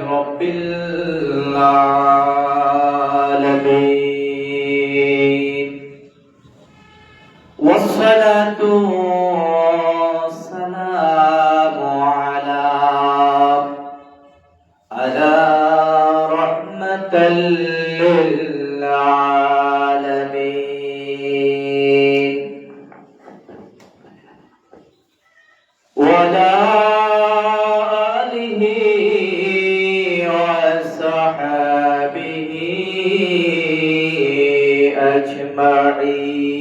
رب العالمين والصلاة والسلام على رحمة للعالمين وعلى آله وصحبه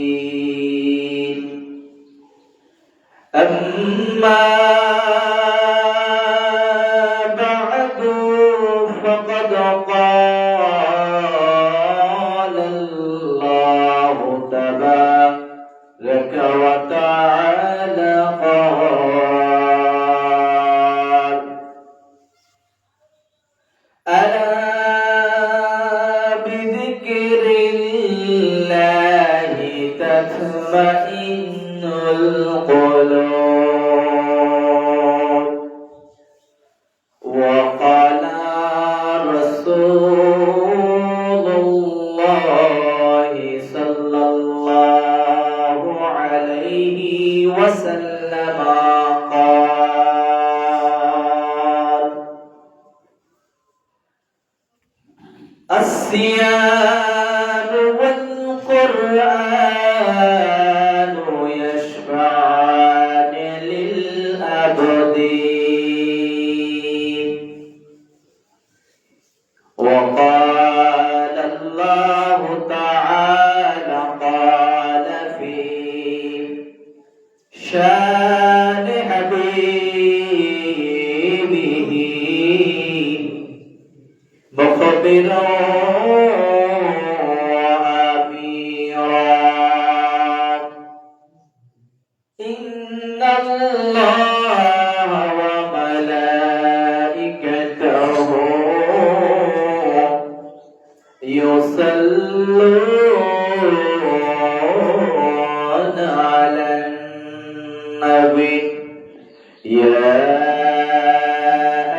أجمعين أما بعد فقد قال الله تبارك وتعالى قال ألا بذكر الله تطمئن القلوب وقال رسول الله صلى الله عليه وسلم قال الصيام والقرآن يشفعان للأبد وقال الله تعالى قال في شان حبيبه مخبرا وأميرا إن الله وملائكته يصلون على النبي يا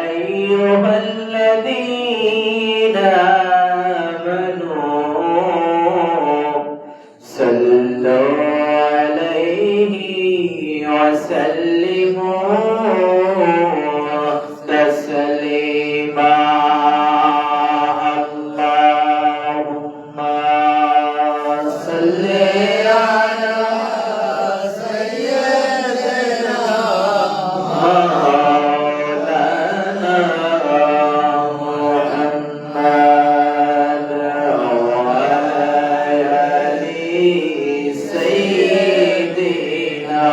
أيها الذين آمنوا صلوا عليه وسلموا تسليما اللهم صل على سيدنا مولانا محمد وعلى آل سيدنا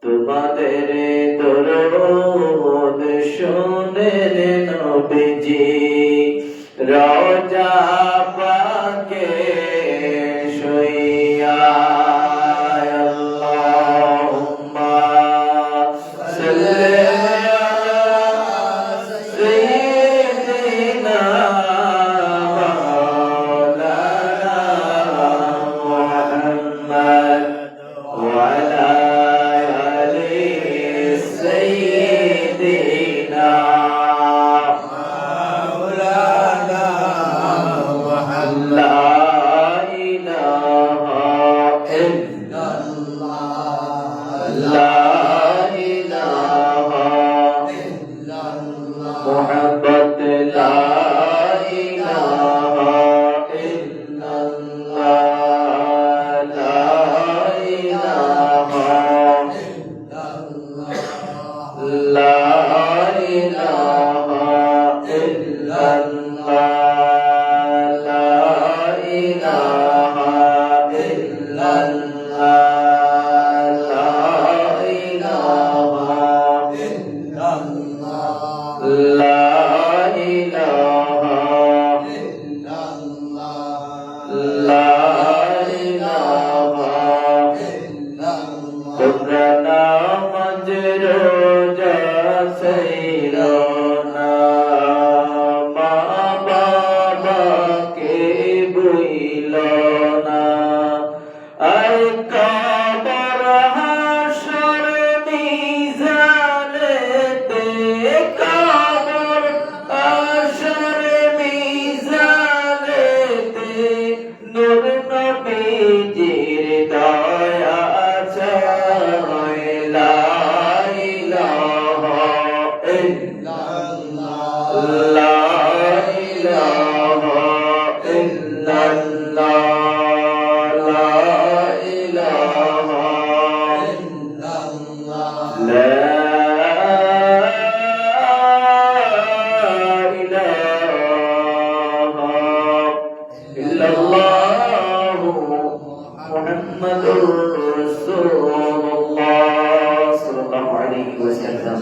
তোমাদের দরুদ শুনেন নবীজি রওজা পাকে শুইয়া আল্লাহুম্মা সাল্লি আলা সাইয়্যিদিনা মাওলানা মুহাম্মদ ওয়া আলা আলি সাইয়্যিদিনা لا إله মুহাম্মাদুর রাসূলুল্লাহ সাল্লাল্লাহু আলাইহি ওয়াসাল্লাম।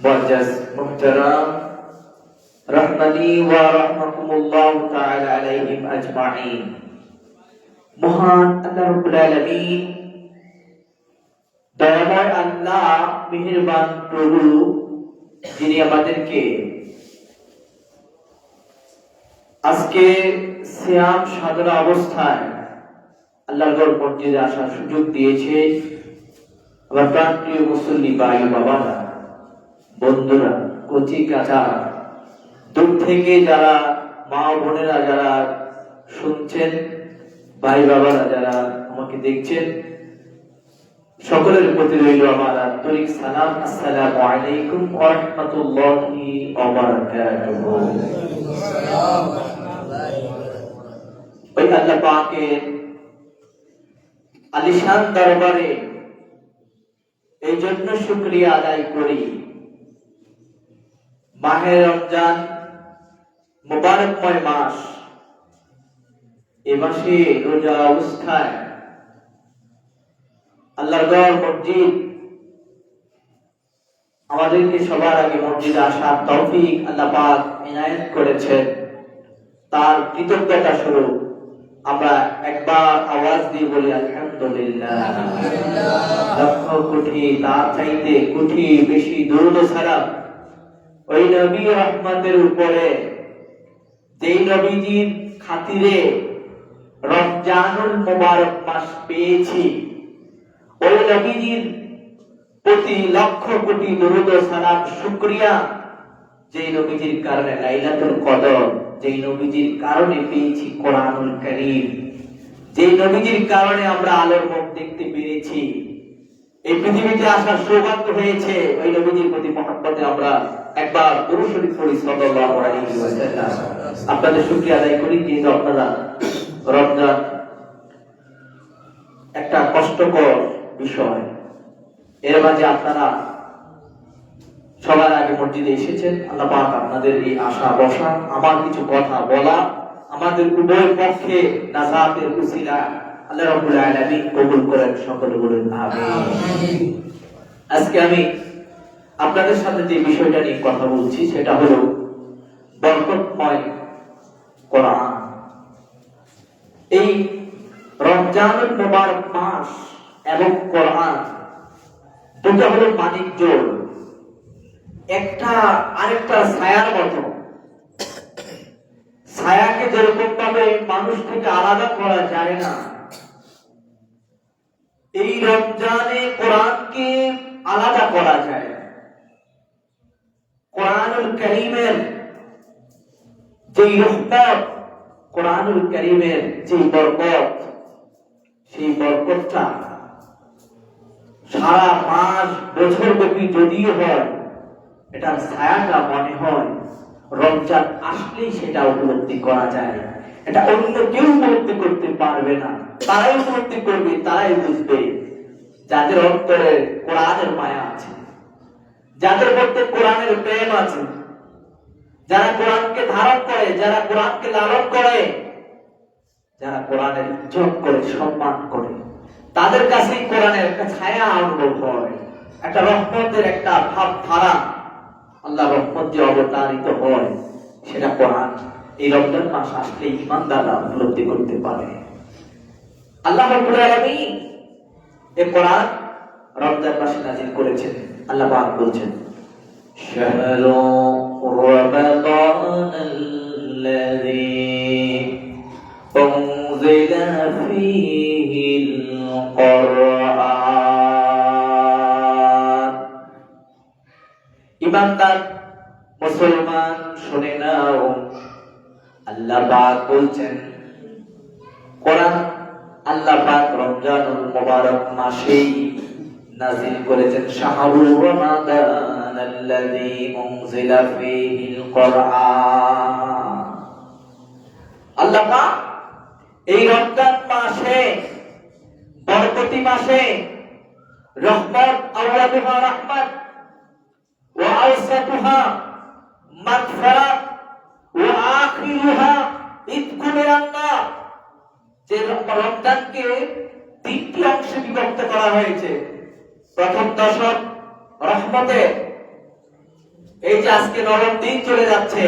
মুআজ্জাজ মুহতারাম রাহমানি ওয়া রাহমাকুমুল্লাহ তাআলা আলাইহিম আজমাইন। মহান আল্লাহ রাব্বুল আলামিন, দয়াময় আল্লাহ, মেহেরবান প্রভু, যিনি আমাদেরকে আজকে সিয়াম সাধনা অবস্থায় আল্লাহর ঘর মসজিদে আসার সুযোগ দিয়েছে। আমার প্রাণপ্রিয় মুসল্লি ভাই বাবারা, বন্ধুরা, কচি কাঁচা, দূর থেকে যারা মা বোনেরা যারা শুনছেন, ভাই বাবারা যারা আমাকে দেখছেন, সকলের প্রতি রইল আমার আন্তরিক সালাম। আসসালামু আলাইকুম ওয়া রাহমাতুল্লাহি ওয়া বারাকাতুহু। ওই আল্লাহ পাকের আলিশান দরবারে এই জন্য শুকরিয়া আদায় করি, মাহে রমজান মুবারকময় মাস, এ মাসে রোজা অবস্থায় আল্লাহর ঘর মসজিদ আমাদেরকে সবার আগে মসজিদে আসার তৌফিক আল্লাহ পাক ইনায়েত করেছেন। তার কৃতজ্ঞতা স্বরূপ আমরা একবার আওয়াজ দিয়ে বলি আলহামদুলিল্লাহ। লক্ষ কোটি, তার চাইতে কোটি বেশি দরুদ ও সালাম ওই নবী রহমতের উপরে, যেই নবীজির খাতিরে রমজানুল মুবারক মাস পেয়েছি, ওই নবীজির প্রতি লক্ষ কোটি দরুদ ও সালাম, শুকরিয়া। যেই নবীজির কারণে লাইলাতুল কদর, যেই নবীজির কারণে পেয়েছি কোরআনুল কারীম, যেই নবীজির কারণে আমরা আলোর মুখ দেখতে পেরেছি, এই পৃথিবীতে আসার সৌভাগ্য হয়েছে, ওই নবীজির প্রতি মহব্বতে আমরা একবার দুরূদ শরীফ পড়ি সাল্লাল্লাহু আলাইহি ওয়াসাল্লাম। আপনাদের শুকরিয়া আদায় করি, যেহেতু আপনারা রমজান একটা কষ্টকর বিষয়, এর মাঝে আপনারা সবার আগে মসজিদে এসেছেন। আল্লাহ পাক আপনাদের এই আশা বসা, আমার কিছু কথা বলা, আমাদের উভয় পক্ষে নাজাতের উসিলা আল্লাহ রাব্বুল আলামিন কবুল করেন। সকলে বলুন আমিন। আজকে আমি আপনাদের সাথে যে বিষয়টা নিয়ে কথা বলছি সেটা হলো বরকতময় কোরআন। এই রমজানুল মুবারক মাস এবং কোরআন দুটো হলো মানিক জোড়, একটা আরেকটা ছায়ার মতো। ছায়াকে যেরকম ভাবে মানুষ থেকে আলাদা করা যায় না, এই রমজানে কোরআনকে আলাদা করা যায়। কোরআনুল কারীমের যে রহমত, কোরআনুল কারীমের যে বরকত, সেই বরকতটা সারা মাস বছর ব্যাপী যদিও হয়, এটার ছায়াটা মনে হয় রমজান আসলেই সেটা উপলব্ধি করা যায়। এটা অন্য কেউ উপলব্ধি করতে পারবে না, তারাই উপলব্ধি করবে, তারাই বুঝবে যাদের অন্তরে কোরআনের মায়া আছে, যাদের মধ্যে কোরআনের প্রেম আছে, যারা কোরআনকে ধারণ করে, যারা কোরআনকে লালন করে, যারা কোরআনের ইজ্জত করে, সম্মান করে, তাদের কাছেই কোরআনের একটা ছায়া অনুভব হয়, একটা রহমতের একটা ভাব ধারা, আল্লাহ রহমত যে অবতারিত হয়, সেটা কোরআন এই রমজান মাস আসলে ঈমানদাররা উপলব্ধি করতে পারে। আল্লাহ রাব্বুল আলামিন এই কোরআন রমজান মাসে নাযিল করেছেন। আল্লাহ পাক বলছেন, শাহরু রমাদানাল্লাযী উনজিলা ফীহিল কুরআন। ইমানদার মুসলমান শুনে নাও, আল্লাহ পাক বলছেন কোরআন আল্লাহ পাক রমজানুল মুবারক মাসেই নাযিল করেছেন। শাহরুর রমাদানাল্লাযী উনজিলা ফীহিল কুরআন। আল্লাহ পাক এই রমজান মাসে, বরকতি মাসে, রহমত, আওয়ালুহা রাহমাত ওয়া আওসাতুহা মাগফিরাত ওয়া আখিরুহা ইতকুন মিনান নার, যে রমজানকে তিনটি অংশে বিভক্ত করা হয়েছে। প্রথম দশক রহমতে, এই যে আজকে নবম দিন চলে যাচ্ছে,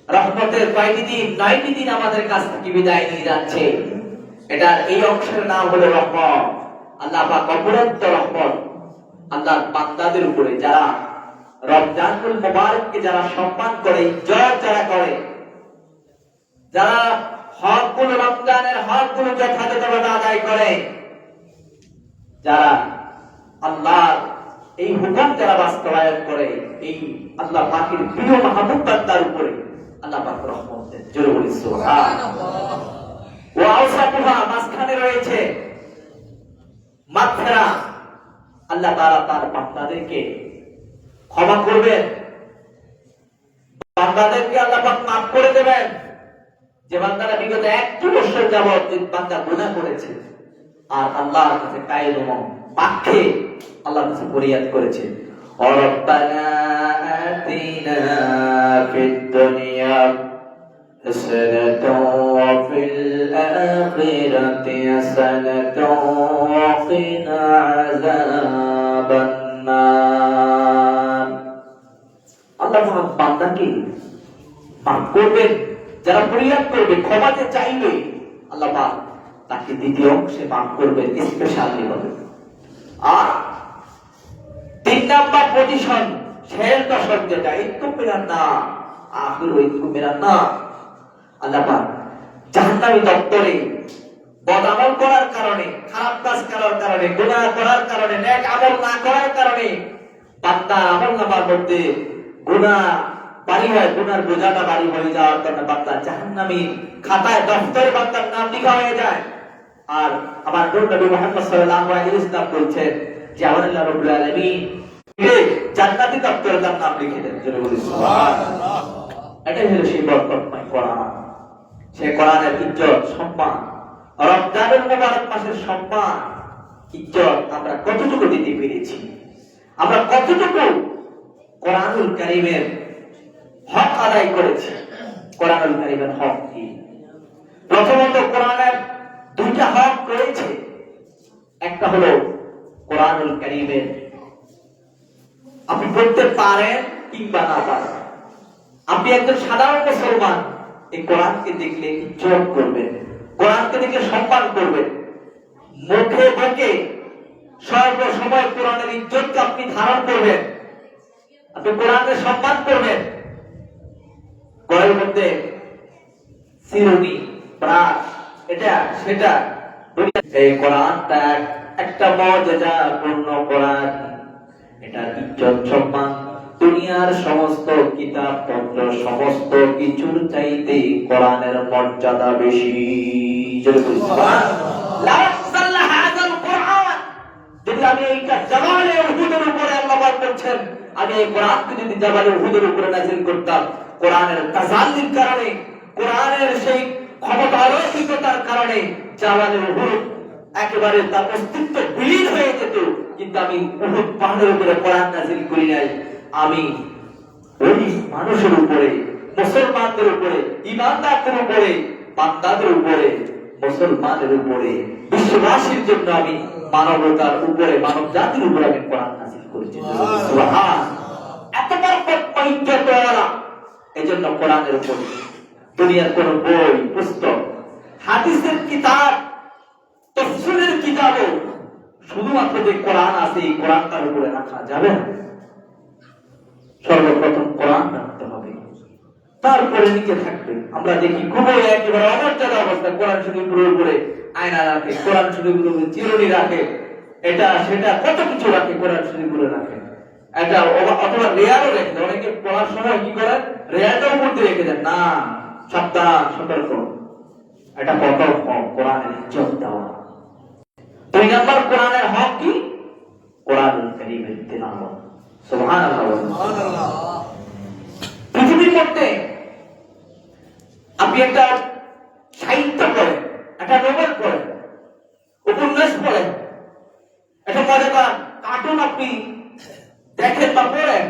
রহমতের কয়টি দিন, 9টি দিন আমাদের কাছ থেকে বিদায় নিয়ে যাচ্ছে। এটা এই অংশের নাম হলো রহমত। আল্লাহ পাক অপরন্ত রহমত আল্লাহর বান্দাদের উপরে, যারা রমজানুল মুবারককে যারা সম্মান করে, ইজ্জত যারা করে, যারা হকগুলো, রমজানের হকগুলো যথাযথভাবে আদায় করে, যারা আল্লাহর এই হুকুম যারা বাস্তবায়ন করে, এই আল্লাহ পাকের প্রিয় মাহবুব বান্দার উপরে আল্লাহ পাক রহমত দেন। জোরে বলি সুবহানাল্লাহ। ওয়া আওসাতুহা, মাঝখানে রয়েছে মাগফিরা, আল্লাহ তাআলা তার বান্দাদেরকে ক্ষমা করবেন, বান্দাদেরকে আল্লাহ পাক মাফ করে দেবেন। যে বান্দারা বিগত 1 বছর যাবত যে বান্দা গুনাহ করেছে আর আল্লাহর কাছে কায়দমন পাক্ষে আল্লাহর কাছে ফরিয়াদ করেছে, রব্বানা আতিনা ফিদ দুনিয়া হাসানাতাও ওয়া ফিল আখিরাতি হাসানাতাও ওয়া কিনা আযাবান নার। আল্লাহ বান্দাকে মাফ করবেন, যারা ফরিয়াদ করবে, ক্ষমা যে চাইবে, আল্লাহ পাক তাকে দ্বিতীয় অংশে মাফ করবেন, স্পেশালি হবে। আর 3 নাম্বার পজিশন, শেষ দশক যেটা, একটু মেরান না আখির একটু মেরান না, আল্লাহ পাক জাহান্নামী দপ্তরে বদআমল করার কারণে, খারাপ কাজ করার কারণে, গুনাহ করার কারণে, নেক আমল না করার কারণে বান্দা আমলনামার মধ্যে গুনাহ বাড়ি হয়, গুনার বোঝাটা বাড়ি হয়ে যাওয়ার কারণে বান্দা জাহান্নামী খাতায়, দফতরে বান্দার নাম লেখা হয়ে যায়। আর আমার নবী মুহাম্মদ সাল্লাল্লাহু আলাইহি ওয়াসাল্লাম বলছেন যে আল্লাহ রাব্বুল আলামিন জান্নাতি দপ্তরে তার নাম লিখে দেন। জোরে বলি সুবহানাল্লাহ। এটাই হলো সেই বরকতময় কোরআন, সেই কোরআনের ইজ্জত, সম্মান, রমজানুল মুবারক মাসের সম্মান, ইজ্জত আমরা কতটুকু দিতে পেরেছি, আমরা কতটুকু কোরআনুল কারীমের হক আদায় করেছি। কোরআনুল কারীমের হক কি? প্রথমত কোরআনের 2টা হক রয়েছে। একটা হলো কোরআনুল কারীমের আপনি পড়তে পারেন কিংবা না পারেন, আপনি একজন সাধারণ মুসলমান এই কোরআনকে দেখলে ইজ্জত করবেন, কোরআনকে দেখলে সম্মান করবেন, মুখে মুখে সর্বসময় কোরআনের ইজ্জতকে আপনি ধারণ করবেন, আপনি কোরআনের সম্মান করবেন। ঘরের মধ্যে চিরুনি, ব্রাশ, এটা সেটা, এই কোরআনটা একটা মর্যাদাপূর্ণ কোরআন, এটা ইজ্জত সম্মান দুনিয়ার সমস্ত কিতাব পত্র, সমস্ত কিছুর চাইতে কোরআনের মর্যাদা বেশি। যদি আমি এইটা জাবালে উহুদের উপরে আল্লাহ পাক বলছেন, আমি এই কোরআনকে যদি জাবালে উহুদের উপরে নাযিল করতাম, কোরআনের তাজাল্লির কারণে, কোরআনের সেই ক্ষমতা অলৌকিকতার কারণে জাবালে উহুদ একেবারে তার অস্তিত্ব বিলীন হয়ে যেত। কিন্তু আমি উহুদ পাহাড়ের উপরে কোরআন নাযিল করি নাই, আমি ওই মানুষের উপরে, মুসলমানদের উপরে, ঈমানদারদের উপরে, বান্দাদের উপরে, মুসলমানের উপরে, বিশ্ববাসীর জন্য আমি মানবতার উপরে, মানব জাতির উপরে আমি কোরআন নাযিল করেছি। সুবহান, এত বরকতময় ইজ্জতওয়ালা। এজন্য কোরআনের উপরে দুনিয়ার কোন বই, পুস্তক, হাদিসের কিতাব, তাফসীরের কিতাবে শুধুমাত্র যে কোরআন আছে, এই কোরআনটার উপরে রাখা যাবে না। সর্বপ্রথম কোরআন রাখতে হবে, তারপরে নিচে থাকবে। আমরা দেখি খুবই একেবারে অমর্যাদা অবস্থা, কোরআন শরীফের উপরে আয়না রাখে, কোরআন শরীফের উপরে চিরুনি রাখে, এটা সেটা কত কিছু রাখে, কোরআন শরীফের রাখে, এটা অথবা রেয়ারও রেখে দেয়। অনেকে পড়ার সময় কি করেন, রেয়ারটাও মধ্যে রেখে দেন। না, সাবধান, সতর্ক, এটা প্রথম হক, কোরআনের ইজ্জত দেওয়া। 2 নম্বর কোরআনের হক কি? কোরআনুল কারীমের তিলাওয়াত। সুবহানাল্লাহ, সুবহানাল্লাহ। পৃথিবীর মধ্যে আপনি একটা সাহিত্য পড়েন, একটা নোবেল পড়েন, উপন্যাস পড়েন, একটা মজাদার কার্টুন আপনি দেখেন বা পড়েন,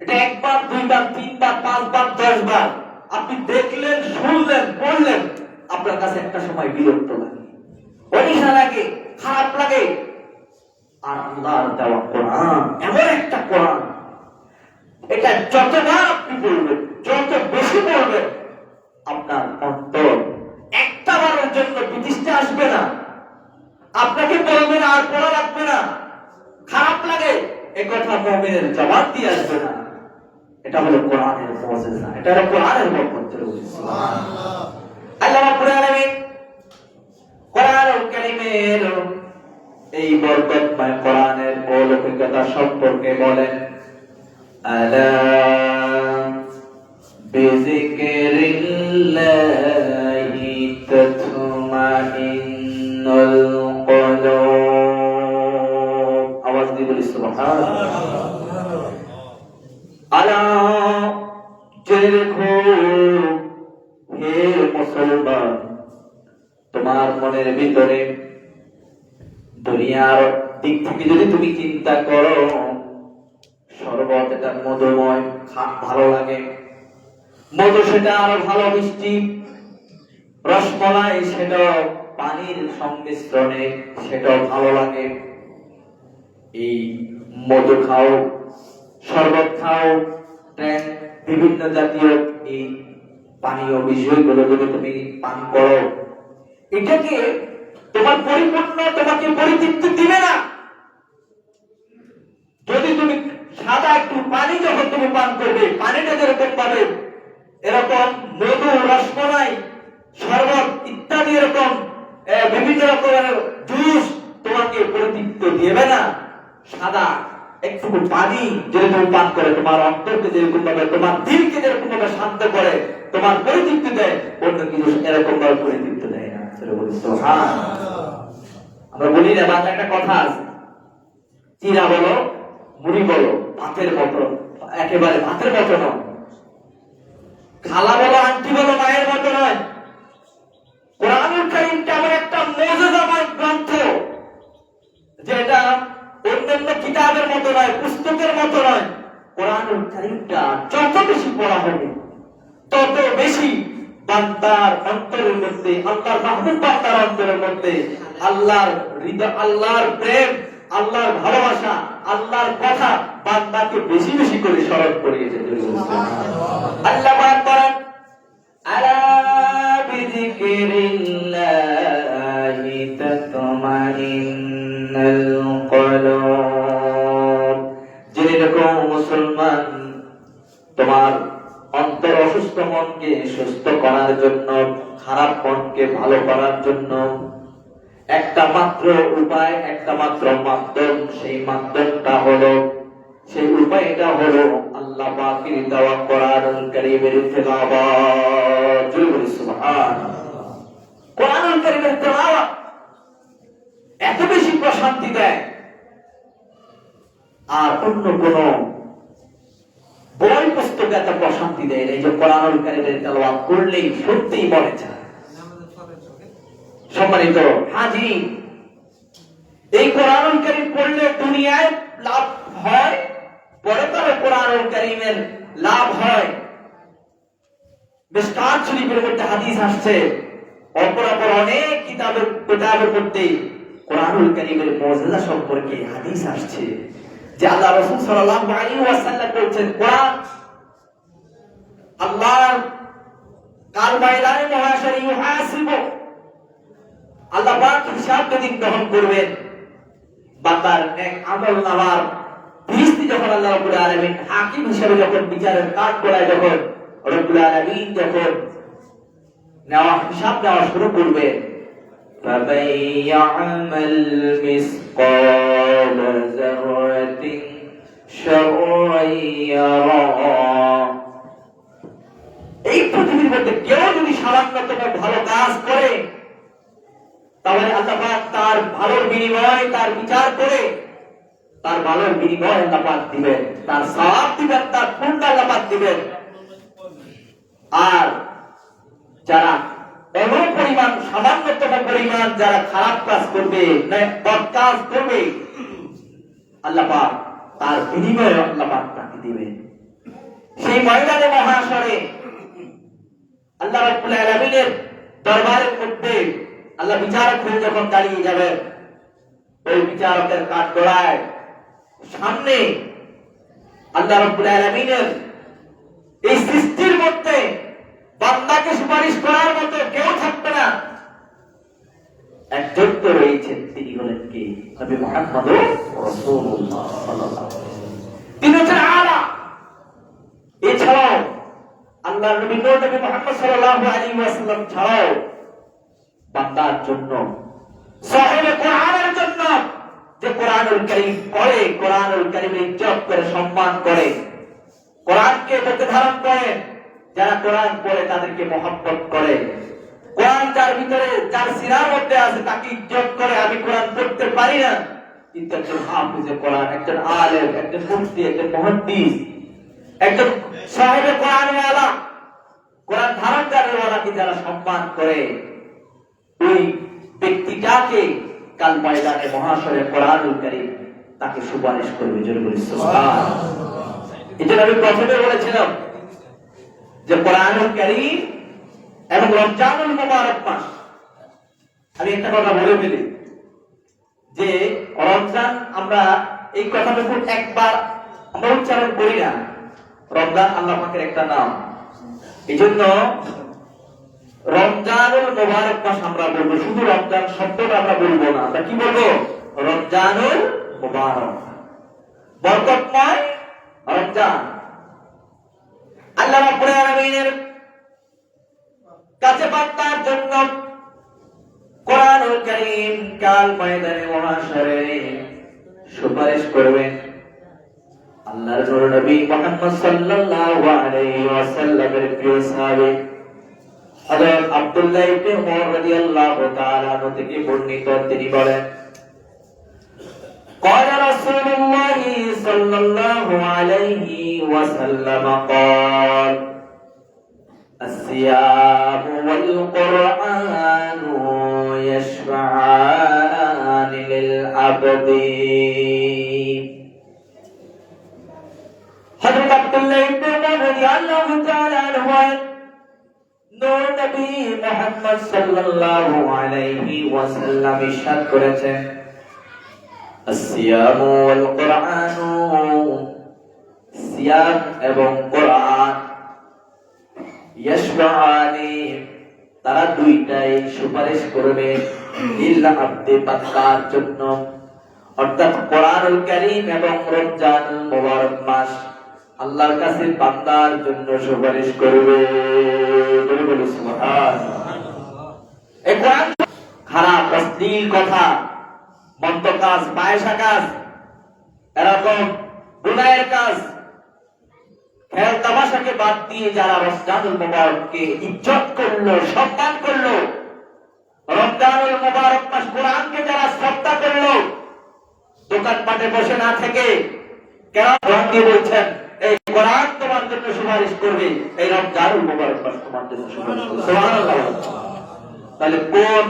এটা 1 বার 2 বার 3 বার 5 বার 10 বার আপনি দেখলেন, শুনলেন, পড়লেন, আপনার আপনার কাছে একটা সময় বিরক্ত লাগে, অনীহা লাগে, খারাপ লাগে। আর আল্লাহর দেওয়া কোরআন এমন একটা কোরআন, এটা যতবার আপনি বলবেন, যত বেশি বলবেন, আপনার অন্তর একটা বারের জন্য বিতৃষ্ণা আসবে না। আপনাকে বলবেন আর পড়া লাগবে না, খারাপ লাগে এ কথা মুমিনের জবান দিয়ে আসবে না। এটা হলো কোরআনের মুজিজা, এটা হলো কোরআনের বরকত। সুবহানাল্লাহ। আল্লাহ রাব্বুল আলামিন কোরআনুল কারীমের এই বরকতময় কোরআনের অলৌকিকতা সম্পর্কে বলেন, আলা বিযিকরিল্লাহি তাতমাইন্নুল কুলুব। আওয়াজ দিয়ে বলি সুবহানাল্লাহ। আলা জেনে রেখো হে মুসলমান, তোমার মনের ভিতরে দুনিয়ার দিক থেকে যদি তুমি চিন্তা করো, শরবত এটা মধুময়, ভালো লাগে, মধু সেটা আরো ভালো মিষ্টি, রসমলাই সেটা পানির সংমিশ্রণে সেটাও ভালো লাগে। এই মধু খাও, শরবত খাও, বিভিন্ন জাতীয় এই পানীয় বিষয়গুলো যদি তুমি পান করো, এটাকে তোমার পরিপূর্ণ তোমাকে পরিতৃপ্তি দিবে না। যদি তুমি সাদা একটু পানি যখন তুমি পান করবে, পানিটা যেরকম পাবে, এরকম মধু, রসমলাই, শরবত ইত্যাদি এরকম বিভিন্ন রকমের জুস তোমাকে পরিতৃপ্তি দিবে না। সাদা একটু পানি যদি তুমি পান করে, তোমার অন্তরকে যেরকম ভাবে, তোমার দিলকে যেরকম ভাবে শান্ত করে, তোমার পরিতৃপ্তি দেয়, অন্য কিছু এরকম ভাবে পরিতৃপ্তি দেয় না। আমরা বলি না, বাংলা একটা কথা আছে, চিরা বলো মুড়ি বলো ভাতের মতো, একেবারে ভাতের মতো নয়। খালা বলো আন্টি বলো মায়ের মতো নয়। কোরআনুল কারীম এমন একটা মুজিজাময় গ্রন্থ, যেটা অন্যান্য কিতাবের মতো নয়, পুস্তকের মতো নয়। কোরআনুল কারীমটা যত বেশি পড়া হবে, তত বেশি বান্দার অন্তরের মধ্যে, আল্লাহর মাহবুব বান্দার অন্তরের মধ্যে আল্লাহর হৃদয়, আল্লাহর প্রেম, আল্লাহর ভালোবাসা, আল্লাহর কথা বান্দাকে বেশি বেশি করে স্মরণ করিয়ে যেতে। আল্লাহ পাক বলেন, আলা বিযিকরিল্লাহি তাতমাইন্নুল কুলুব। জেনে রাখো মুসলমান, তোমার অন্তর অসুস্থ মনকে সুস্থ করার জন্য, খারাপ মনকে ভালো করার জন্য একটা মাত্র উপায়, একটা মাত্র মাধ্যম, সেই মাধ্যমটা হলো, সেই উপায়টা হলো আল্লাহ পাকের দেওয়া কোরআনুল কারীমের তিলাওয়াত। জোরে বলি সুবহানাল্লাহ। কোরআনুল কারীমের তিলাওয়াত এত বেশি প্রশান্তি দেয়, আর অন্য কোন বই পুস্তক এত প্রশান্তি দেয় না। এই যে কোরআনুল কারীমের তিলাওয়াত করলেই সত্যিই মনে চায়। সম্মানিত হাজির, এই কোরআনুল কারীম পড়লে দুনিয়ায় লাভ হয়, পরকালে কোরআনুল কারীমের লাভ হয়। মিশকাত শরীফের মধ্যে হাদিস আসছে, অপরাপর অনেক কিতাবের মধ্যে কোরআনুল কারীমের মুজিজা সম্পর্কে হাদিস আসছে, যে আল্লাহ রাসূল সাল্লাল্লাহু আলাইহি ওয়াসাল্লাম বলেছেন, কোরআন আল্লাহর কাল ময়দানে মহাশরে ইউহাসিবু, আল্লাহ পাক হিসাব যেদিন গ্রহণ করবেন, বান্দার নেক আমল নামার ফিরিস্তি যখন আল্লাহ রাব্বুল আলামিন হাকিম হিসেবে যখন বিচারের কাজ করায়, যখন রব্বুল আলামিন যখন হিসাব নেওয়া শুরু করবে, فَمَن يَعْمَلْ مِثْقَالَ ذَرَّةٍ شَرًّا يَرَهُ। এই পৃথিবীর মধ্যে কেউ যদি সামান্যতম ভালো কাজ করে, তাহলে আল্লাহ পাক তার ভালোর বিনিময়, তার বিচার করে তার ভালোর বিনিময় আল্লাহ পাক দিবেন, তার সওয়াব দিবেন, তার পুণ্য আল্লাহ পাক দিবেন। আর যারা এমন পরিমাণ, সামান্যতম পরিমাণ যারা খারাপ কাজ করবে, বদ কাজ করবে, আল্লাহ পাক তার বিনিময় আল্লাহ পাক তাকে দিবেন। সেই ময়দানে মহাশরে আল্লাহ রাব্বুল আলামিনের দরবারের মধ্যে আল্লাহ বিচারক হয়ে যখন দাঁড়িয়ে যাবেন, ওই বিচারকের কাঠগড়ায় সামনে আল্লাহ রাব্বুল আলামিনের এই সৃষ্টির মধ্যে বান্দাকে সুপারিশ করার মতো কেউ থাকবে না। একজন তো রয়েছেন, তিনি হলেন কি? নবী মুহাম্মদ রাসূলুল্লাহ সাল্লাল্লাহু আলাইহি ওয়াসাল্লাম। তিনি হচ্ছেন আলা। এছাড়াও আল্লাহর নবী মুহাম্মদ সাল্লাল্লাহু আলাইহি ওয়াসাল্লাম ছাড়াও বান্দার জন্য, সাহিবে কোরআনের জন্য, যে কোরআনুল কারীম পড়ে, কোরআনুল কারীমের ইজ্জত করে, সম্মান করে, কোরআনকে বুকে ধারণ করে, যারা কোরআন পড়ে তাদেরকে মহব্বত করে, কোরআন যার ভিতরে, যার সিনার মধ্যে আছে তাকে ইজ্জত করে। আমি কোরআন পড়তে পারি না, কিন্তু একজন হাফিজে কোরআন, একজন আলেম, একজন মুফতি, একজন মুহাদ্দিস, একজন সাহিবে কোরআনওয়ালা, কোরআন ধারণকারীওয়ালাকে যারা সম্মান করে, ওই ব্যক্তিটাকে কাল ময়দানে মহাশরে কোরআনুল কারীম তাকে সুপারিশ করবে। জোরে বলি সুবহানাল্লাহ। এটা আমি প্রথমে বলেছিলাম যে কোরআনুল কারীম এবং রমজানুল মুবারক মাস। আমি একটা কথা বলে ফেলি যে রমজান, আমরা এই কথাটুকু একবার আমরা উচ্চারণ করি না। রমজান আল্লাহ পাকের একটা নাম, এই জন্য রমজানুল মুবারক মাস আমরা বলবো। শুধু রমজান শব্দটা আমরা বলবো না, আমরা কি বলবো? রমজানুল মুবারক, বরকতময় রমজান। আল্লাহ রাব্বুল আলামিনের কাছে বান্দার জন্য কোরআনুল কারীম কাল ময়দানে মহাশরে সুপারিশ করবেন। আল্লাহর নূর নবী মুহাম্মদ সাল্লাল্লাহু আলাইহি ওয়াসাল্লামের প্রিয় সাহাবী হযরত আব্দুল্লাহ ইবনে উমর রাদিয়াল্লাহু তাআলা আনহু থেকে বর্ণিত, তিনি বলেন, قال رسول الله صلى الله عليه وسلم قال الصيام والقرآن يشفعان للعبد। হযরত আব্দুল্লাহ ইবনে উমর রাদিয়াল্লাহু তাআলা আনহু নূর নবী মুহাম্মদ সাল্লাল্লাহু আলাইহি ওয়াসাল্লাম ইরশাদ করেছেন, الصيام والقرآن, সিয়াম এবং কোরআন, ইয়াশফাআনি, তারা দুইটাই সুপারিশ করবে, লিল আবদি, বান্দার জন্য। অর্থাৎ কোরআনুল কারীম এবং রমজানুল মুবারক মাস আল্লাহর কাছে বান্দার জন্য সুপারিশ করবে। বলে বলে সুবহানাল্লাহ। এই কোরআন খারাপ অশ্লীল কথা, মন্দ কাজ, পায়সা কাজ, এরকম গুনাহের কাজ, খেল তামাশাকে বাদ দিয়ে যারা রমজানুল মুবারককে ইজ্জত করলো, সম্মান করলো, রমজানুল মুবারক মাস কোরআনকে যারা শ্রদ্ধা করলো, দোকানপাটে বসে না থেকে কেন কোরআন দিয়ে বলছেন এই কোরআন তোমার জন্য সুপারিশ করবে, এই রমজানুল মুবারক মাস তোমার জন্য সুপারিশ করবে। সুবহানাল্লাহ। তাহলে কোন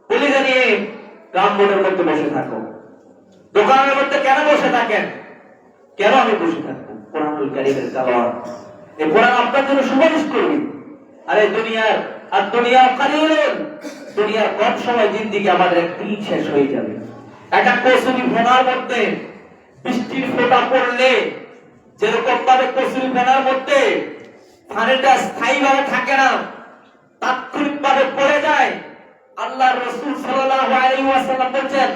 পুলিশে নিয়ে গ্রামবোর্ডের মধ্যে বসে থাকো, দোকানের মধ্যে কেন বসে থাকেন? কেন আমি বসে থাকবো? কোরআনুল কারীমের তেলাওয়াত, এই কোরআন আপনার জন্য সুপারিশ করবে। আরে দুনিয়ার আর দুনিয়া কালিলুন, দুনিয়ার কম সময় জিন্দেগি আমাদের একদিন শেষ হয়ে যাবে। একটা কসুরি ফোনার মধ্যে বৃষ্টির ফোঁটা পড়লে যেরকম ভাবে কসুরি ফোনার মধ্যে পানিটা স্থায়ীভাবে থাকে না, তাৎক্ষণিক ভাবে পড়ে যায়। আল্লাহর রাসূল সাল্লাল্লাহু আলাইহি ওয়াসাল্লাম বলেন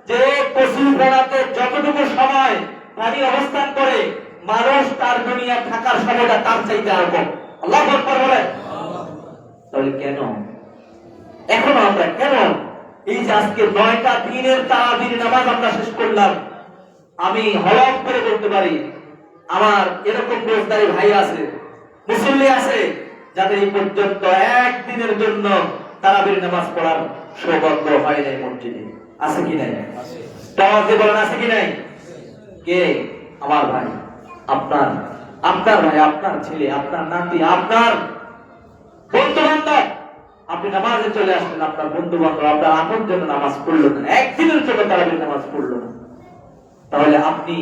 যে কসুরি ফোনাতে যতটুকু সময় পানি অবস্থান করে, মানুষ তার দুনিয়া থাকার সময়টা তার চাইতে আরো কম। আল্লাহু আকবার বলেন। তাহলে কেন এখনো আমরা কেন এই যে আজকে 9টা দিনের তারাবির নামাজ আমরা শেষ করলাম, আমি হলফ করে বলতে পারি আমার এরকম রোজদারি ভাই আছে, মুসল্লি আছে, যাদের এই পর্যন্ত একদিনের জন্য তারাবির নামাজ পড়ার সৌভাগ্য হয় নাই মসজিদে। আছে কি নাই? তাওয়াজে বলেন আছে কি নাই? কে? আমার ভাই, আপনার ভাই, আপনার ছেলে, আপনার নাতি, আপনার বন্ধু বান্ধব, আপনি নামাজে চলে আসলেন, আপনার বন্ধু বান্ধব, আপনার আপন জন্য নামাজ পড়লো না, একদিনের জন্য তারাবির নামাজ পড়লো না, তাহলে আপনি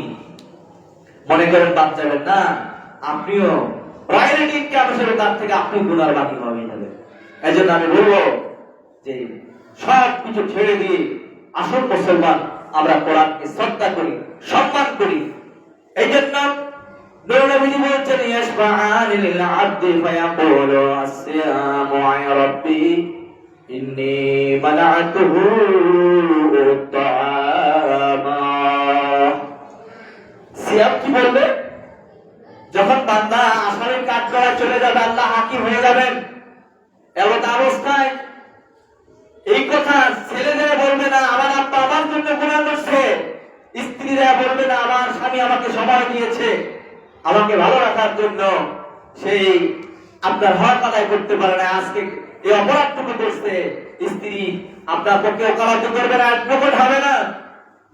মনে করেন বাদ যাবেন না? আপনিও রাইট ইনকাম হিসেবে তার থেকে আপনি গুনার বাকি হয়ে যাবেন। এজন্য আমি বলবো যে সব কিছু ছেড়ে দিয়ে আসল মুসলমান আমরা কোরআনকে শ্রদ্ধা করি, সম্মান করি। এই জন্য নবী বলছেন ইয়াশফাআনি লিল আবদি ফায়াকুলু আসসালামু আয়া রাব্বি ইন্নী মানা'তুহু তা'আমা। সিয়াম কি বলবে? যখন বান্দা আসামির কাজ করা চলে যাবে, আল্লাহ হাকিম হয়ে যাবেন, এমন অবস্থায় এই কথা ছেলেরা বলবে না আমার আব্বা আমার জন্য গুনাহ করছে, স্ত্রীরা বলবে না আমার স্বামী আমাকে সময় দিয়েছে আমাকে ভালো রাখার জন্য, সেই আপনার হক আদায় করতে পারে না, আজকে এই অপরাধটুকু করছে, স্ত্রী আপনার পক্ষে ওকালতি করবে না, অ্যাডভোকেট হবে না।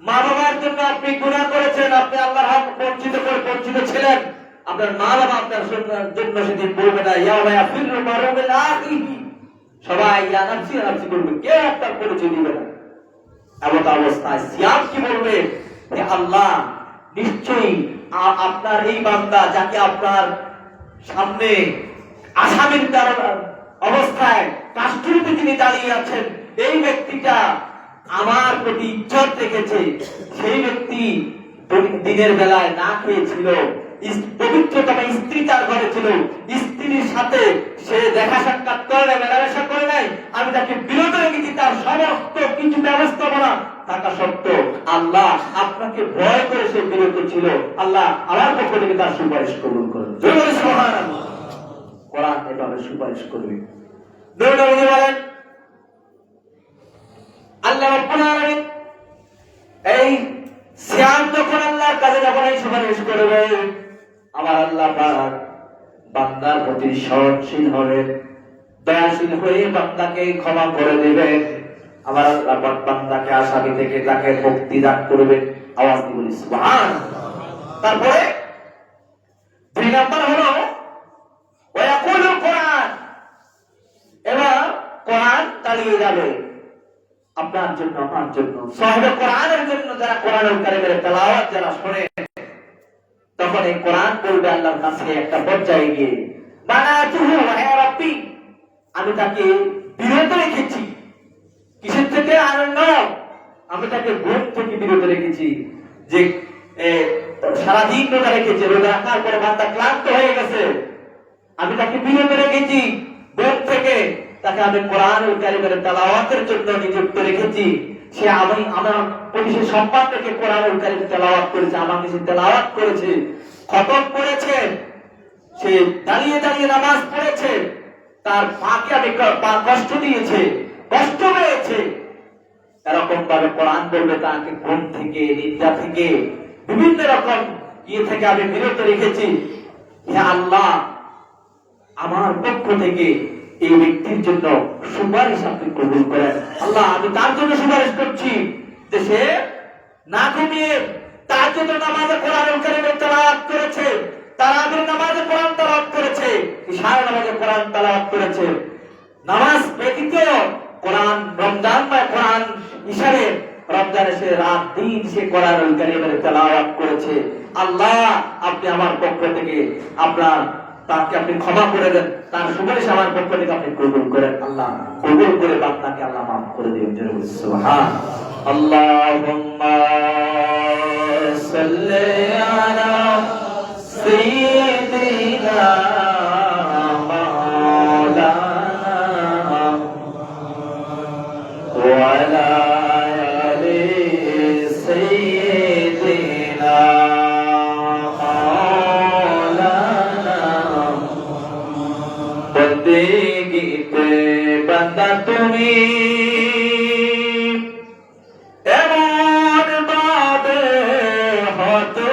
মা বাবার জন্য আপনি গুনাহ করেছেন, আপনি আল্লাহর হক বঞ্চিত ছিলেন, আপনার মা বাবা আপনার জন্য সেদিন বলবে না ইয়াওমা ইয়াফিরু মারউ মিন আখিহি, সবাই ইয়া নাফসি নাফসি করবে, কেউ আপনার পরিচয় দিবে না। এমন অবস্থায় সিয়াম কি বলবে যে আল্লাহ নিশ্চয়ই আপনার এই বান্দা যাকে আপনার সামনে আসামির অবস্থায় কাস্টডিতে তিনি দাঁড়িয়ে আছেন, এই ব্যক্তিটা আমার প্রতি ইজ্জত রেখেছে, সেই ব্যক্তি দিনের বেলায় না খেয়েছিল, পবিত্রতম স্ত্রী তার ঘরে ছিল, স্ত্রীর সাথে সে দেখা সাক্ষাৎ করে নাই, মেলামেশা করে নাই, আমি তাকে বিরত রেখেছি, তার সমস্ত কিছু ব্যবস্থাপনা থাকা সত্ত্বেও আল্লাহ আপনাকে ভয় করে সে বিরত ছিল, আল্লাহ আমার পক্ষ থেকে তার সুপারিশ কবুল করুন। সুবহানাল্লাহ। কোরআন এভাবে সুপারিশ করবে। নবী বলেন আল্লাহ রাব্বুল আলামিন এই সিয়াম যখন আল্লাহর কাছে যখন এই সুপারিশ করবে, আমার আল্লাহ পাক বান্দার প্রতি সহনশীল হবে, দয়াশীল হয়ে বান্দাকে ক্ষমা করে দেবে। আমার আল্লাহ পাক বান্দাকে আসামি থেকে তাকে মুক্তি দান করবে। আওয়াজ দিয়ে বলি সুবহানাল্লাহ। তারপরে 2 নাম্বার হলো ওয়ায়াকুলুল কোরআন, এবার কোরআন চালিয়ে যাবে আপনার জন্য, আমার জন্য, সাহাবে কোরআনের জন্য, যারা কোরআনুল কারীমের তেলাওয়াত যারা শুনে, তখন এই কোরআন বলবে আল্লাহর কাছে একটা পর্যায়ে গিয়ে মানাতুহু ইয়া রাব্বি, আমি তাকে বিরত রেখেছি। কিসের থেকে? আনন্দ। আমি তাকে ঘুম থেকে বিরত রেখেছি, যে সারাদিন রোজা রেখেছে, রোজা রাখার পরে বান্দা ক্লান্ত হয়ে গেছে, আমি তাকে বিরত রেখেছি ঘুম থেকে, তাকে আমি কোরআনুল কারীমের তেলাওয়াতের জন্য নিযুক্ত রেখেছি। সে আমি আমার পুলিশের সম্মান রেখে কোরআনুল কারীম তেলাওয়াত করেছে, আমার কাছে তেলাওয়াত করেছে, খতম করেছে, সে দাঁড়িয়ে দাঁড়িয়ে নামাজ পড়েছে, তার পাকে আমি কষ্ট দিয়েছে, কষ্ট পেয়েছে। এরকম ভাবে কোরআন বলবে তাকে ঘুম থেকে, নিদ্রা থেকে, বিভিন্ন রকম ইয়ে থেকে আমি বিরত রেখেছি। হে আল্লাহ, আমার পক্ষ থেকে এই ব্যক্তির জন্য সুপারিশ আপনি কবুল করেন। আল্লাহ আমি তার জন্য সুপারিশ করছি যে সে না ঘুমিয়ে তার জন্য নামাজে কোরআনুল কারীমের তেলাওয়াত করেছে, তারাবির নামাজে কোরআন তেলাওয়াত করেছে, ইশার নামাজে কোরআন তেলাওয়াত করেছে, নামাজ ব্যতীত কোরআন রমজান বা কোরআন ইশারে রমজানে সে রাত দিন সে কোরআনুল কারীমের তেলাওয়াত করেছে। আল্লাহ আপনি আমার পক্ষ থেকে আপনার তাকে আপনি ক্ষমা করে দেন, তার সুপারিশ আমার পক্ষ থেকে আপনি কবুল করেন। আল্লাহ কবুল করে বান্দাকে আল্লাহ মাফ করে দিবেন। সুবহান আল্লাহুম্মা সাল্লি আলা সাইয়্যিদিনা মাওলানা ওয়া আলা আলি সাইয়্যিদিনা বন্দেগীতে বান্দা তুমি এমন ভাবে হতো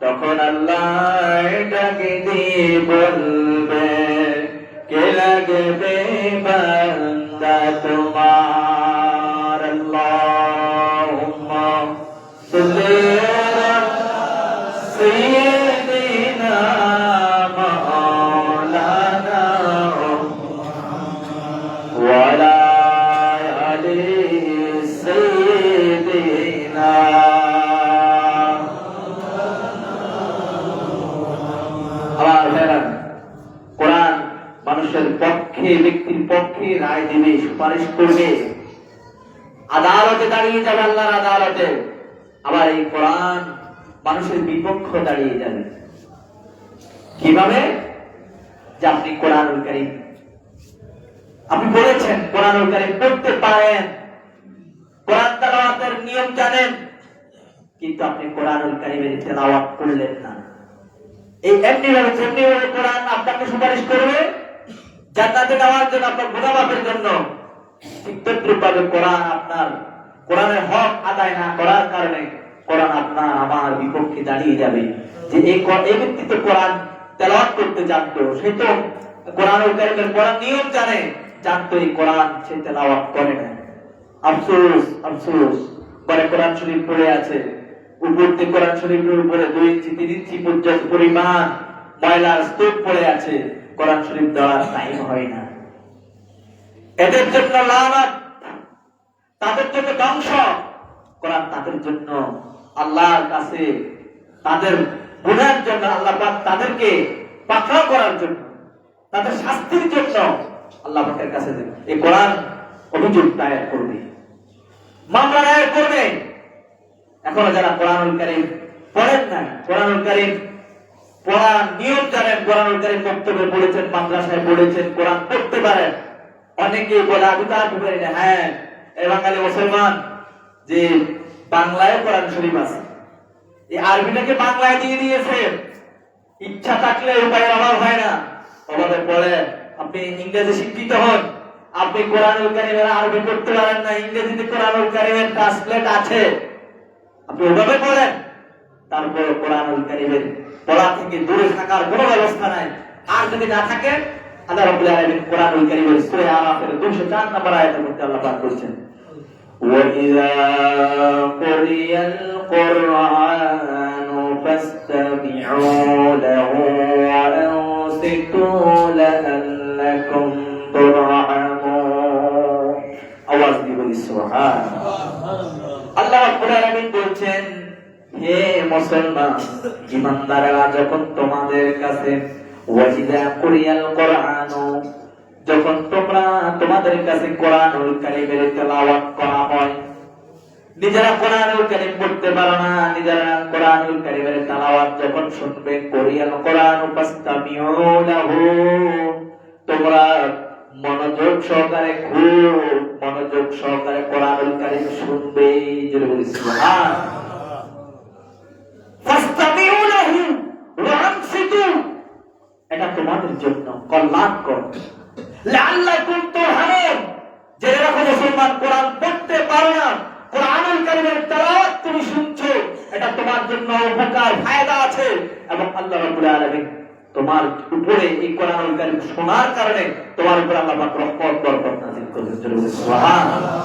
তখন আল্লাহ ডাকে দিয়ে বলবে কে লাগবে বান্দা তোমার। আল্লাহুম্মা সাল্লি আলা সাইয়্যিদিনা কোরআন রায় দিবে, সুপারিশ করবে, আদালতে দাঁড়িয়ে যাবে আল্লাহর আদালতে। আবার এই কোরআন মানুষের বিপক্ষ দাঁড়িয়ে যাবে। কিভাবে? যে আপনি কোরআনুল কারীম, আপনি বলেছেন কোরআনুল কারীম পড়তে পারেন, কোরআন তেলাওয়াতের নিয়ম জানেন, কিন্তু আপনি কোরআনুল কারীমের তেলাওয়াত করলেন না। এই এমনি ভাবে কোরআন আপনাকে সুপারিশ করবে জান্নাতে যাওয়ার জন্য, আপনার গুনাহ মাফের জন্য। ঠিক তদ্রূপভাবে কোরআন আপনার কোরআনের হক আদায় না করার কারণে কোরআন আপনার আমার বিপক্ষে দাঁড়িয়ে যাবে। যে এই ব্যক্তি তো কোরআন তেলাওয়াত করতে জানতো, সে তো কোরআনুল কারীমের কোরআন নিয়ম জানে, জানতো, এই কোরআন সে তেলাওয়াত করে না। আফসোস আফসোস, পরে কোরআন শরীফ পড়ে আছে, উপর থেকে কোরআন শরীফের উপরে 2 ইঞ্চি 3 ইঞ্চি পর্যন্ত পরিমাণ ময়লার স্তূপ পড়ে আছে, কোরআন শরীফ দেওয়ার টাইম হয় না। এদের জন্য লানত, তাদের জন্য ধ্বংস। কোরআন তাদের জন্য আল্লাহর কাছে, তাদের গুনাহের জন্য আল্লাহ পাক তাদেরকে পাকড়াও করার জন্য, তাদের শাস্তির জন্য আল্লাহ পাকের কাছে এই কোরআন অভিযোগ দায়ের করবে, মামলা দায়ের করবে। এখনো যারা কোরআনুল কারীম পড়েন না, কোরআনুল কারীম পড়ার নিয়ম জানেন, কোরআনুল কারীম বক্তব্যে পড়েছেন, মাদ্রাসায় পড়েছেন, কোরআন পড়তে পারেন, অনেকে বলে আমি তো আর পারি না। হ্যাঁ, এই বাঙালি মুসলমান যে বাংলায় কোরআন শরীফ আছে, এই আরবিটাকে বাংলায় দিয়ে দিয়েছে। ইচ্ছা থাকলে উপায়ের অভাব হয় না, অভাবে পড়ে। আপনি ইংরেজি শিক্ষিত হন, আপনি কোরআনুল কারীমের আরবি পড়তে পারেন না, ইংরেজিতে কোরআনুল কারীমের ট্রান্সলেট আছে, আপনি ওভাবে পড়েন, তারপর কোরআনুল কারীমের পড়া থেকে দূরে থাকার কোনো ব্যবস্থা নাই। আর যদি না থাকে, আল্লাহ রাব্বুল আলামিন কোরআনুল কারীমের সূরা আরাফের 204 নম্বর আয়াতের মধ্যে আল্লাহ পাক বলেছেন, وَإِذَا قُرِئَ الْقُرْآنُ فَاسْتَمِعُوا لَهُ وَأَنصِتُوا لَعَلَّكُمْ تُرْحَمُونَ। আওয়াজ দিয়ে বলি সুবহানাল্লাহ। আল্লাহ রাব্বুল আলামিন বলছেন, হে মুসলমান ঈমানদাররা, যখন তোমাদের কাছে ওয়াজিদা কুরিয়াল কোরআনু, যখন তোমাদের কাছে কোরআনুল কারীমের তেলাওয়াত করা হয়, নিজেরা কোরআনুল কারীম পড়তে পারো না, নিজেরা কোরআনুল কারীমের তেলাওয়াত যখন শুনবে, কুরিয়াল কোরআনু ফাসতামিউ লাহু, তোমরা মনোযোগ সহকারে, খুব মনোযোগ সহকারে কোরআনুল কারীম শুনবে। জোরে বলি সুবহানাল্লাহ। ফাসতামিউ লাহু ওয়া আনসিতু, এটা তোমাদের জন্য কল্যাণকর। লাআল্লাকুম তুরহামুন, যারা রাখো মুসলমান কোরআন পড়তে পারো না, কোরআনুল কারীমের তেলাওয়াত তুমি শুনছো, এটা তোমার জন্য উপকার ফায়দা আছে, এবং আল্লাহ রাব্বুল আলামিন তোমার উপরে এই কোরআনুল কারীম শোনার কারণে তোমার উপর আল্লাহ পাক রহমত বরকত নাযিল করবেন। সুবহানাল্লাহ।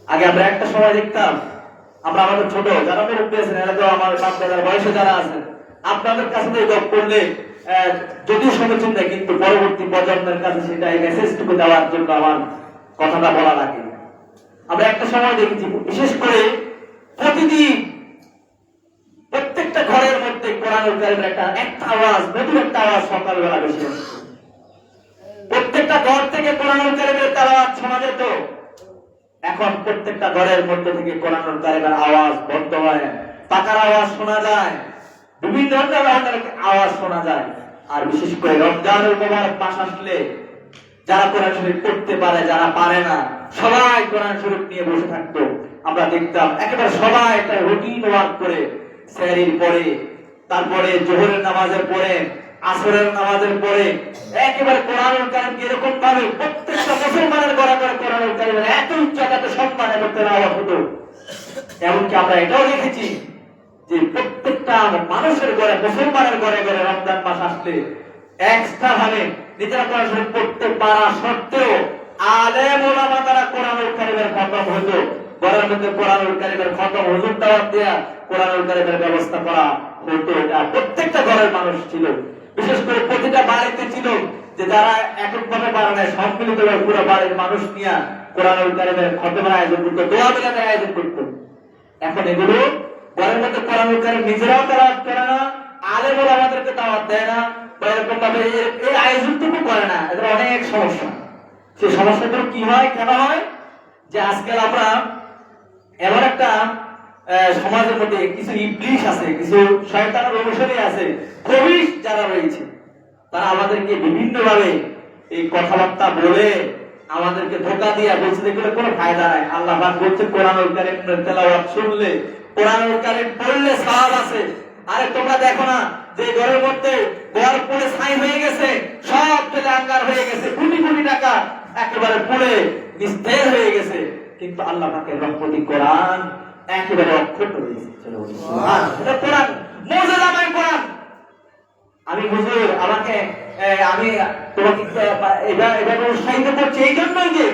আগে আমরা একটা সময় দেখতাম, আমরা আমাদের ছোট যারা মুরব্বি আছেন, এরা তো আমার বাপ দাদার বয়সে যারা আছেন, আপনাদের কাছে তো এই করলে যদিও সমীচীন দেয়, কিন্তু পরবর্তী প্রজন্মের কাছে সেটা এই মেসেজটুকু দেওয়ার জন্য আমার কথাটা বলা লাগে। আমরা একটা সময় দেখেছি, বিশেষ করে প্রতিদিন প্রত্যেকটা ঘরের মধ্যে কোরআনুল কারীমের একটা আওয়াজ, মধুর একটা আওয়াজ সকালবেলা বেশি হতো। প্রত্যেকটা ঘর থেকে কোরআনুল কারীমের তেলাওয়াত শোনা যেত। এখন প্রত্যেকটা ঘরের মধ্যে থেকে কোরআনুল কারীমের আওয়াজ বন্ধ হয়, পাকার আওয়াজ শোনা যায়, বিভিন্ন ধরনের আওয়াজ শোনা যায়। আর বিশেষ করে রমজানুল মুবারক মাস আসলে যারা কোরআন শরীফ পড়তে পারে, যারা পারে না, সবাই কোরআন শরীফ নিয়ে বসে থাকতো। আমরা দেখতাম একেবারে সবাই একটা রুটিন ওয়ার্ক করে, সেহরির পরে, তারপরে জোহরের নামাজের পরে, আসরের নামাজের পরে একেবারে কোরআনুল কারীম এরকম ভাবে প্রত্যেকটা মুসলমানের ঘরে ঘরে কোরআনুল কারীমের এত উচ্চতা, এত সম্মান এবং তেলাওয়াত হতো। এমনকি আমরা এটাও দেখেছি যে প্রত্যেকটা মানুষের ঘরে, মুসলমানের ঘরে ঘরে রমজান মাস আসলে এক্সট্রা ভাবে নিজেরা কোরআন শরীফ পড়তে পারা সত্ত্বেও আলেম ওলামা তারা কোরআনুল কারীমের খতম হতো। ঘরের মধ্যে কোরআনুল কারীমের খতম হুজুর দাওয়াত দেয়া কোরআনুল কারীমের ব্যবস্থা করা হতো। এটা প্রত্যেকটা ঘরের মানুষ ছিল, বিশেষ করে প্রতিটা বাড়িতে ছিল, যে যারা এককভাবে পারে না, সম্মিলিতভাবে পুরো বাড়ির মানুষ নিয়ে কোরআনুল কারীমের খতমের আয়োজন করতো, দোয়া বিলাতের আয়োজন করতো। এখন এগুলো ঘরের মধ্যে কোরআনুল কারীম নিজেরাও তেলাওয়াত করে না, আলেম ওলামাদেরকে দাওয়াত দেয় না, বা এরকম ভাবে এই আয়োজনটুকু করে না। এদের অনেক সমস্যা। সেই সমস্যাগুলো কি হয়, কেন হয়? যে আজকাল আমরা এমন একটা সমাজের মধ্যে কিছু ইবলিশ আছে, কিছু শয়তানের অনুসারী আছে, খবিশ যারা রয়েছে, তারা আমাদেরকে বিভিন্ন ভাবে এই কথাবার্তা বলে আমাদেরকে ধোঁকা দিয়ে বলছে এগুলো কোনো ফায়দা নাই। আল্লাহ পাক বলছে কোরআনুল কারীমের তেলাওয়াত শুনলে, কোরআনুল কারীম পড়লে সওয়াব আছে। আরে তোমরা দেখো না যে ঘরের মধ্যে ঘর পুড়ে ছাই হয়ে গেছে, সব ফেলে আঙ্গার হয়ে গেছে, কোটি কোটি টাকা একেবারে পুড়ে নিস্তেজ হয়ে গেছে, কিন্তু আল্লাহ পাকের রহমতি কোরআন একেবারে অক্ষত রয়েছে। চলো সুবহানাল্লাহ, এটা কোরআন, মুজিজাময় কোরআন। আমি হুজুর আমাকে আমি তোমাকে এভাবে উৎসাহিত করছি এই জন্যই যে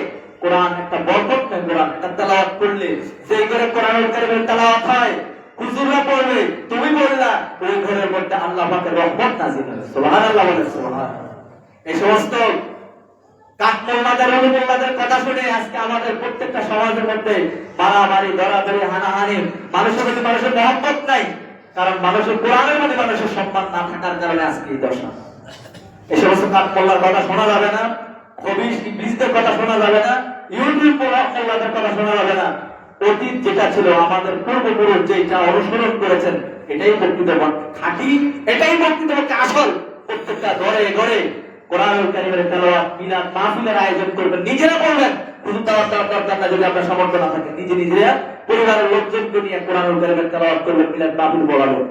কোরআন একটা বরকতময় কোরআন, একটা তেলাওয়াত করলে সেই ঘরে কোরআনুল কারীমের তেলাওয়াত হয়, হুজুররা পড়বে, তুমি বললা, ওই ঘরের মধ্যে আল্লাহ পাকের রহমত নাযিল হয়। সুবহানাল্লাহ, বলে সুবহানাল্লাহ। এই সমস্ত কাঠমোল্লাদের অনুমোল্লাদের কথা শুনে আজকে আমাদের প্রত্যেকটা সমাজের মধ্যে মারামারি, দরাদরি, হানাহানি, মানুষের প্রতি মানুষের মহব্বত নাই। কারণ মানুষের কোরআনের মধ্যে মানুষের সম্মান না থাকার কারণে আজকে এই দশা। এই সমস্ত কাঠমোল্লার কথা শোনা যাবে না, খবিশ ইবলিসদের কথা শোনা যাবে না, ইউটিউব মোল্লাদের কথা শোনা যাবে না। অতীত যেটা ছিল, আমাদের পূর্বপুরুষ যেটা অনুসরণ করেছেন, এটাই প্রকৃতপক্ষে খাঁটি, এটাই প্রকৃতপক্ষে আসল। প্রত্যেকটা ঘরে ঘরে কোরআনুল কারীমের তেলাওয়াত, মিলাদ মাহফিলের আয়োজন করবেন, নিজেরা পড়বেন। শুধু দাওয়াত দেওয়ার দরকার না, যদি আপনার সামর্থ্য না থাকে নিজেরা পরিবারের লোকজনকে নিয়ে কোরআনুল কারীমের তেলাওয়াত করবেন, মিলাদ মাহফিল পড়াবেন।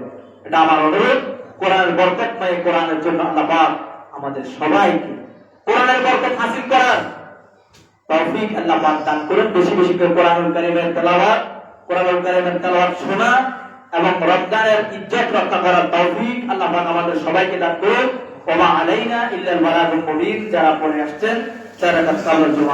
এটা আমার অনুরোধ। কোরআনের বরকতময় কোরআনের জন্য আল্লাহ পাক আমাদের সবাইকে কোরআনের বরকত হাসিল করার তৌফিক আল্লাহ পাক দান করুন। বেশি বেশি করে কোরআনুল কারীমের তেলাওয়াত, কোরআনুল কারীমের তেলাওয়াত শোনা এবং রমজানের ইজ্জত রক্ষা করার তৌফিক আল্লাহ পাক আমাদের সবাইকে দান করুন। ওয়া মা আলাইনা ইল্লাল বালাগুল মুবিন। যারা পড়ে আসছেন তারা তাসাল্লুল জুমআ